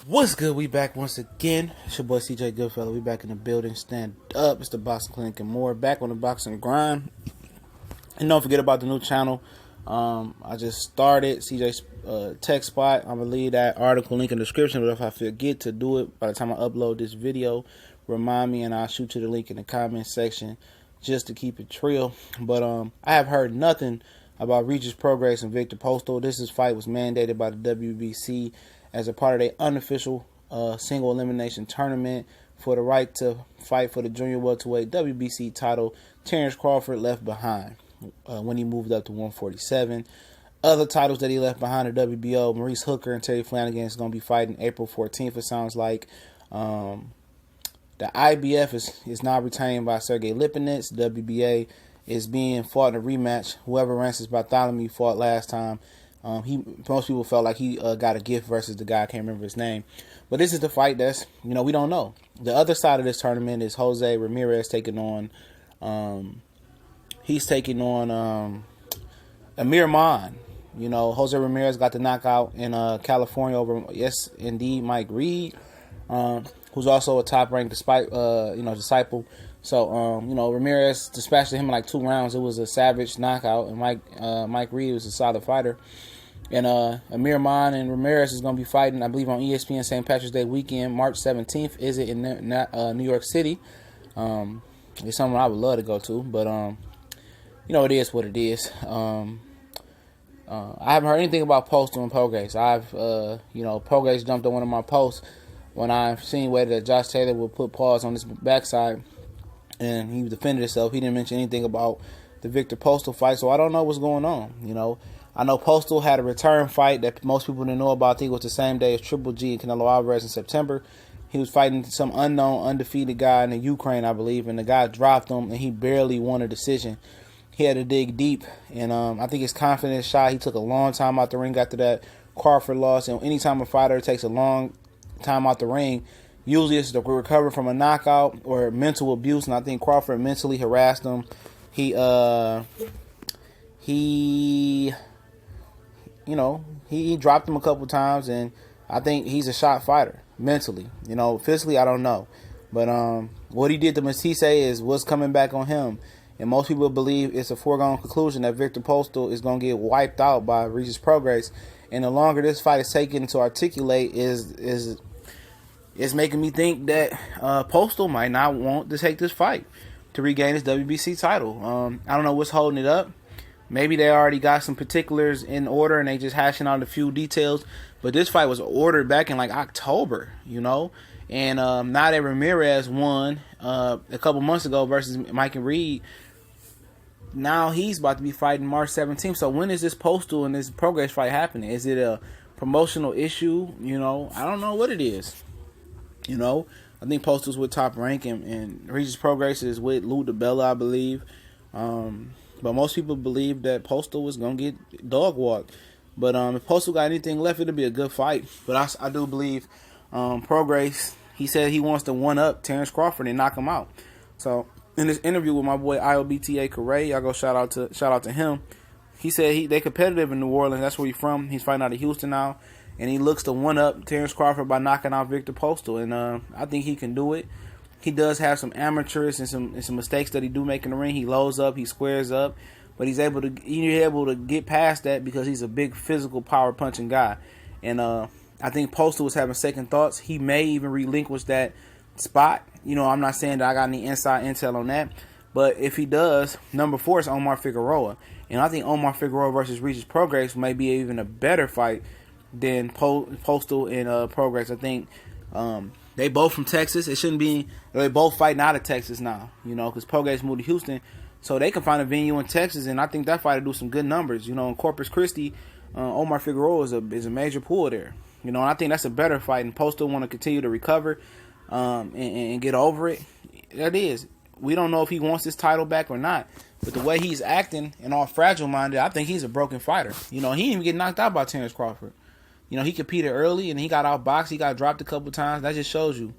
What's good? We back once again. It's your boy CJ Goodfellow. We back in the building. Stand up. It's the Boxing Clinic and more. Back on the boxing grind. And don't forget about the new channel. I just started CJ's Tech Spot. I'm gonna leave that article link in the description. But if I forget to do it by the time I upload this video, remind me and I'll shoot you the link in the comment section just to keep it trill. But I have heard nothing about Regis, Prograis, and Viktor Postol. This fight was mandated by the WBC as a part of their unofficial single elimination tournament for the right to fight for the junior welterweight WBC title. Terrence Crawford left behind when he moved up to 147. Other titles that he left behind are WBO. Maurice Hooker and Terry Flanagan is going to be fighting April 14th, it sounds like. The IBF is now retained by Sergey Lipinets. WBA is being fought in a rematch. Whoever Rancis Bartholomew fought last time, most people felt like he got a gift versus the guy, I can't remember his name. But this is the fight that's, we don't know. The other side of this tournament is Jose Ramirez taking on, Amir Khan. Jose Ramirez got the knockout in California over, yes, indeed, Mike Reed, who's also a top-ranked disciple. So, Ramirez dispatched him in like 2 rounds. It was a savage knockout, and Mike Reed was a solid fighter. And Amir Khan and Ramirez is going to be fighting, I believe, on ESPN St. Patrick's Day weekend, March 17th. Is it in New York City? It's something I would love to go to, but, it is what it is. I haven't heard anything about Postol and Prograis. Prograis jumped on one of my posts when I've seen whether that Josh Taylor will put pause on his backside, and he defended himself. He didn't mention anything about the Viktor Postol fight, so I don't know what's going on. I know Postol had a return fight that most people didn't know about. I think it was the same day as Triple G and Canelo Alvarez in September. He was fighting some unknown, undefeated guy in the Ukraine, I believe, and the guy dropped him, and he barely won a decision. He had to dig deep, and I think his confidence shot. He took a long time out the ring after that Crawford loss, and anytime a fighter takes a long time out the ring, usually it's to recover from a knockout or mental abuse, and I think Crawford mentally harassed him. He dropped him a couple times, and I think he's a shot fighter mentally. Physically, I don't know. But what he did to Matisse is what's coming back on him. And most people believe it's a foregone conclusion that Viktor Postol is going to get wiped out by Regis Prograis. And the longer this fight is taken to articulate is making me think that Postol might not want to take this fight to regain his WBC title. I don't know what's holding it up. Maybe they already got some particulars in order and they just hashing out a few details. But this fight was ordered back in like October, And now that Ramirez won a couple months ago versus Mike and Reed, now he's about to be fighting March 17th. So when is this Postol and this Prograis fight happening? Is it a promotional issue? I don't know what it is. I think Postol's with Top Rank and Regis Prograis is with Lou DiBella, I believe. But most people believe that Postol was going to get dog walked. But if Postol got anything left, it'll be a good fight. But I do believe Prograis, he said he wants to one-up Terrence Crawford and knock him out. So in this interview with my boy IOBTA Correa, y'all go shout out to him. He said they competitive in New Orleans. That's where he's from. He's fighting out of Houston now. And he looks to one-up Terrence Crawford by knocking out Viktor Postol. And I think he can do it. He does have some amateurs and some mistakes that he do make in the ring. He loads up, he squares up, but he's able to get past that because he's a big physical power punching guy. And I think Postol was having second thoughts. He may even relinquish that spot. I'm not saying that I got any inside intel on that, but if he does, number 4 is Omar Figueroa, and I think Omar Figueroa versus Regis Prograis may be even a better fight than Postol and Prograis. I think. They both from Texas. It shouldn't be. They both fighting out of Texas now, because Prograis moved to Houston, so they can find a venue in Texas, and I think that fight will do some good numbers. In Corpus Christi, Omar Figueroa is a major pool there. And I think that's a better fight. And Postol want to continue to recover, and get over it. That is. We don't know if he wants his title back or not, but the way he's acting and all fragile minded, I think he's a broken fighter. He didn't even get knocked out by Terrence Crawford. He competed early and he got outboxed. He got dropped a couple times. That just shows you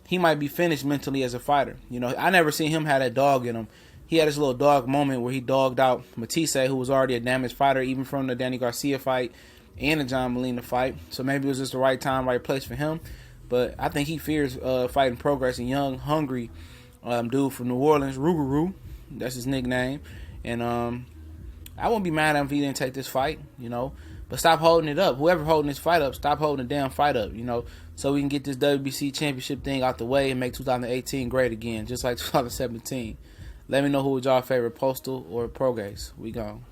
he might be finished mentally as a fighter. I never seen him have that dog in him. He had his little dog moment where he dogged out Matisse, who was already a damaged fighter, even from the Danny Garcia fight. and a John Molina fight. So maybe it was just the right time, right place for him. But I think he fears fighting Prograis, a young, hungry dude from New Orleans, Rougarou. That's his nickname. And I wouldn't be mad at him if he didn't take this fight, But stop holding it up. Whoever holding this fight up, stop holding the damn fight up, so we can get this WBC championship thing out the way and make 2018 great again, just like 2017. Let me know who was y'all favorite, Postol or Prograis. We gone.